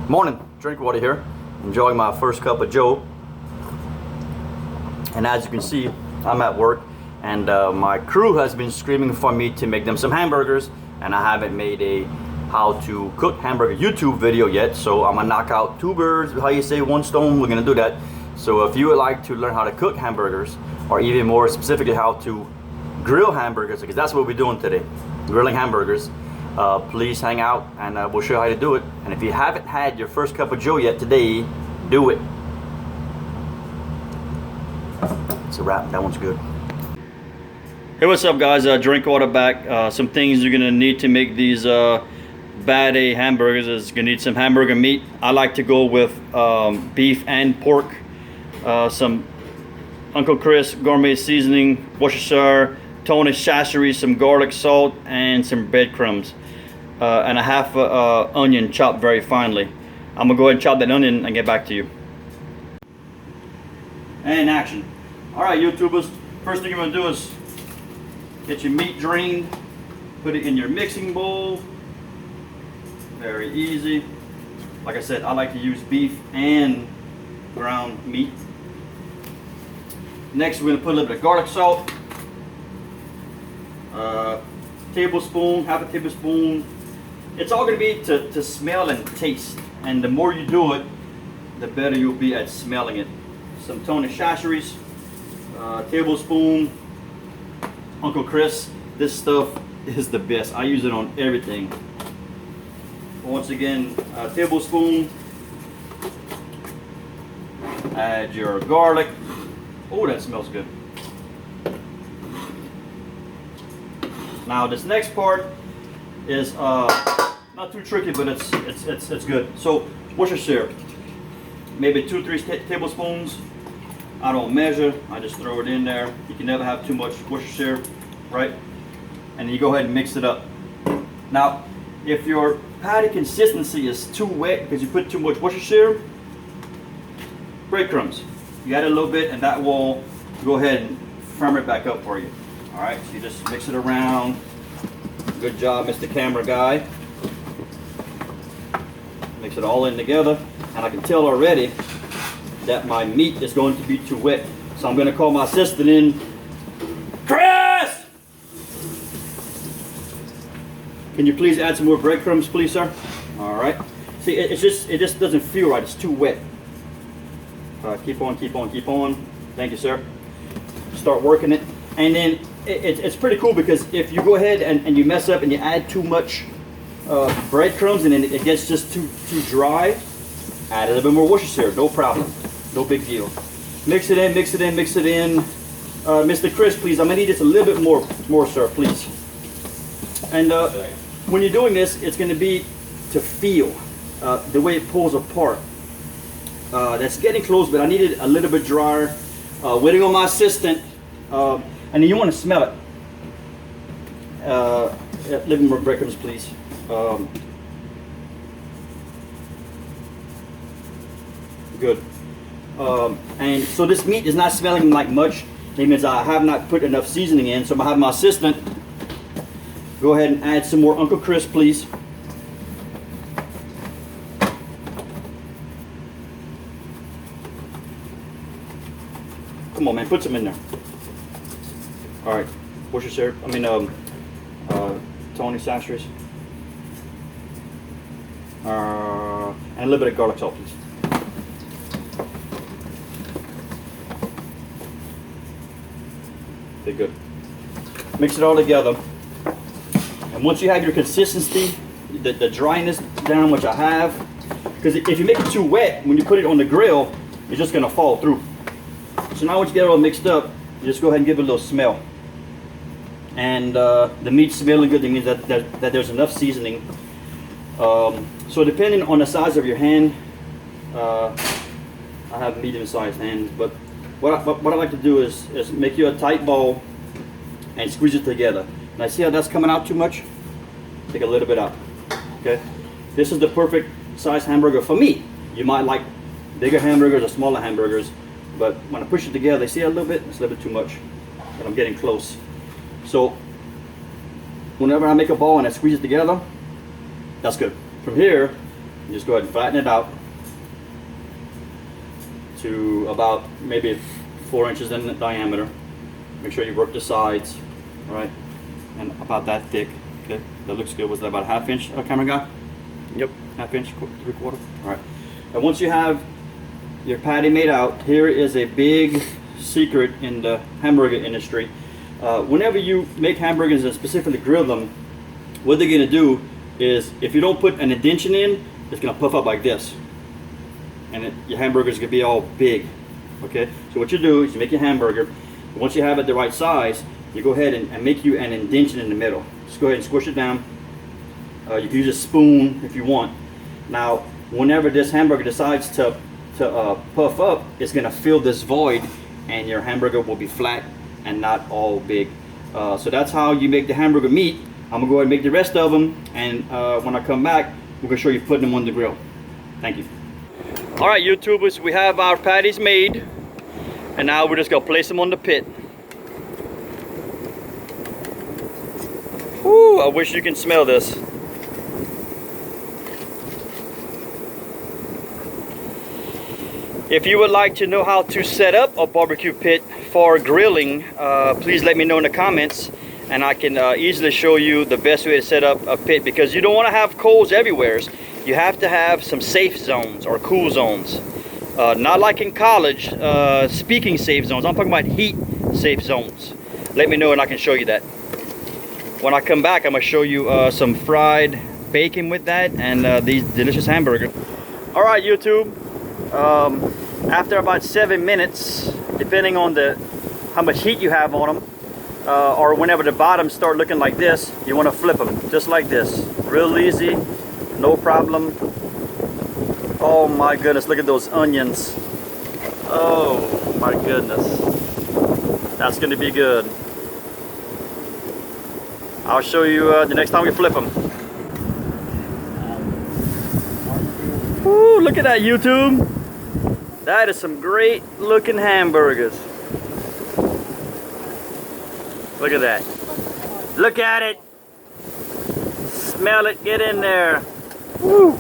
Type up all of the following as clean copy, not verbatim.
Morning, drink water here. Enjoying my first cup of Joe. And as you can see, I'm at work and my crew has been screaming for me to make them some hamburgers, and I haven't made a how to cook hamburger YouTube video yet, so I'm gonna knock out two birds, how you say, one stone. We're gonna do that. So if you would like to learn how to cook hamburgers, or even more specifically how to grill hamburgers, because that's what we're doing today, grilling hamburgers, please hang out and we'll show you how to do it. And if you haven't had your first cup of Joe yet today, do it. It's a wrap. That one's good. Hey, what's up guys? Drink water back. Some things you're gonna need to make these bad A hamburgers is you're gonna need some hamburger meat. I like to go with beef and pork, some Uncle Chris gourmet seasoning, Worcestershire, Tony Chachere, some garlic salt, and some breadcrumbs, and a half onion chopped very finely. I'm gonna go ahead and chop that onion and get back to you. And action. All right, YouTubers, first thing you're gonna do is get your meat drained, put it in your mixing bowl. Very easy. Like I said, I like to use beef and ground meat. Next, we're gonna put a little bit of garlic salt, tablespoon, half a tablespoon. It's all gonna be to smell and taste, and the more you do it, the better you'll be at smelling it. Some Tony Chachere's, tablespoon, Uncle Chris. This stuff is the best. I use it on everything. Once again, a tablespoon. Add your garlic. Oh, that smells good. Now this next part is not too tricky, but it's good. So Worcestershire, maybe 2-3 tablespoons. I don't measure. I just throw it in there. You can never have too much Worcestershire, right? And you go ahead and mix it up. Now, if your patty consistency is too wet because you put too much Worcestershire, breadcrumbs. You add a little bit, and that will go ahead and firm it back up for you. All right, so you just mix it around. Good job, Mr. Camera Guy. Mix it all in together, and I can tell already that my meat is going to be too wet. So I'm going to call my assistant in. Chris! Can you please add some more breadcrumbs, please, sir? All right. See, it just doesn't feel right. It's too wet. Keep on, keep on, keep on. Thank you, sir. Start working it. And then it's pretty cool because if you go ahead and you mess up and you add too much breadcrumbs and then it gets just too dry, add a little bit more Worcestershire. No problem. No big deal. Mix it in, mix it in, mix it in. Mr. Chris, please, I'm going to need this a little bit more, sir, please. And when you're doing this, it's going to be to feel the way it pulls apart. That's getting close, but I need it a little bit drier. Waiting on my assistant, and then you want to smell it. A little more breadcrumbs, please. Good. And so this meat is not smelling like much. That means I have not put enough seasoning in, so I'm gonna have my assistant go ahead and add some more Uncle Chris, please. Come on, man, put some in there. All right, Worcestershire. I mean, Tony Chachere's. And a little bit of garlic salt, please. Okay, good. Mix it all together. And once you have your consistency, the dryness down, which I have, because if you make it too wet, when you put it on the grill, it's just gonna fall through. So now once you get it all mixed up, you just go ahead and give it a little smell. And the meat's smelling good, that means that there's enough seasoning. So depending on the size of your hand, I have medium-sized hands, but what I like to do is make you a tight ball and squeeze it together. Now see how that's coming out too much? Take a little bit out, okay? This is the perfect size hamburger for me. You might like bigger hamburgers or smaller hamburgers, but when I push it together, see a little bit? It's a little bit too much, but I'm getting close. So whenever I make a ball and I squeeze it together, that's good. From here, You just go ahead and flatten it out to about maybe 4 inches in diameter. Make sure you work the sides, all right, and about that thick. Okay, that looks good. Was that about a ½ inch, camera guy? Yep. ½ inch, 3/4. All right. And once you have your patty made out, here is a big secret in the hamburger industry. Whenever you make hamburgers and specifically grill them, what they're gonna do is, if you don't put an indention in, it's gonna puff up like this, and your hamburger's gonna be all big. Okay, so what you do is you make your hamburger. Once you have it the right size, you go ahead and make you an indention in the middle. Just go ahead and squish it down. You can use a spoon if you want. Now, whenever this hamburger decides to puff up, it's gonna fill this void, and your hamburger will be flat and not all big. So that's how you make the hamburger meat. I'm gonna go ahead and make the rest of them, and when I come back, we're gonna show you putting them on the grill. Thank you. All right, YouTubers, we have our patties made, and now we're just gonna place them on the pit. Woo, I wish you can smell this. If you would like to know how to set up a barbecue pit for grilling, please let me know in the comments, and I can easily show you the best way to set up a pit, because you don't want to have coals everywhere. You have to have some safe zones or cool zones. Not like in college, speaking safe zones. I'm talking about heat safe zones. Let me know and I can show you that. When I come back, I'm going to show you some fried bacon with that, and these delicious hamburgers. All right, YouTube. After about 7 minutes, depending on how much heat you have on them, or whenever the bottoms start looking like this, you want to flip them just like this. Real easy, no problem. Oh my goodness, look at those onions. Oh my goodness, that's going to be good. I'll show you the next time we flip them. Woo, look at that, YouTube. That is some great looking hamburgers. Look at that. Look at it. Smell it. Get in there. Woo.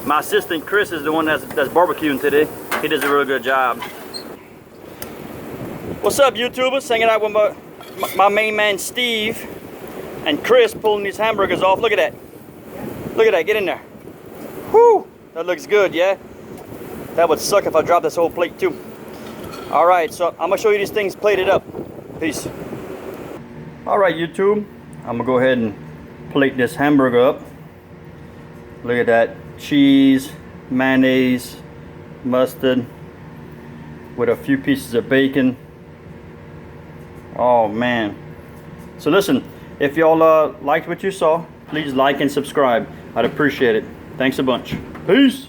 My assistant Chris is the one that's barbecuing today. He does a real good job. What's up, YouTubers? Hanging out with my main man Steve and Chris pulling these hamburgers off. Look at that. Look at that. Get in there. Whoo. That looks good, yeah? That would suck if I dropped this whole plate too. All right, so I'm gonna show you these things plated up. Peace. All right, YouTube, I'm gonna go ahead and plate this hamburger up. Look at that, cheese, mayonnaise, mustard, with a few pieces of bacon. Oh man. So listen, if y'all liked what you saw, please like and subscribe. I'd appreciate it. Thanks a bunch. Peace.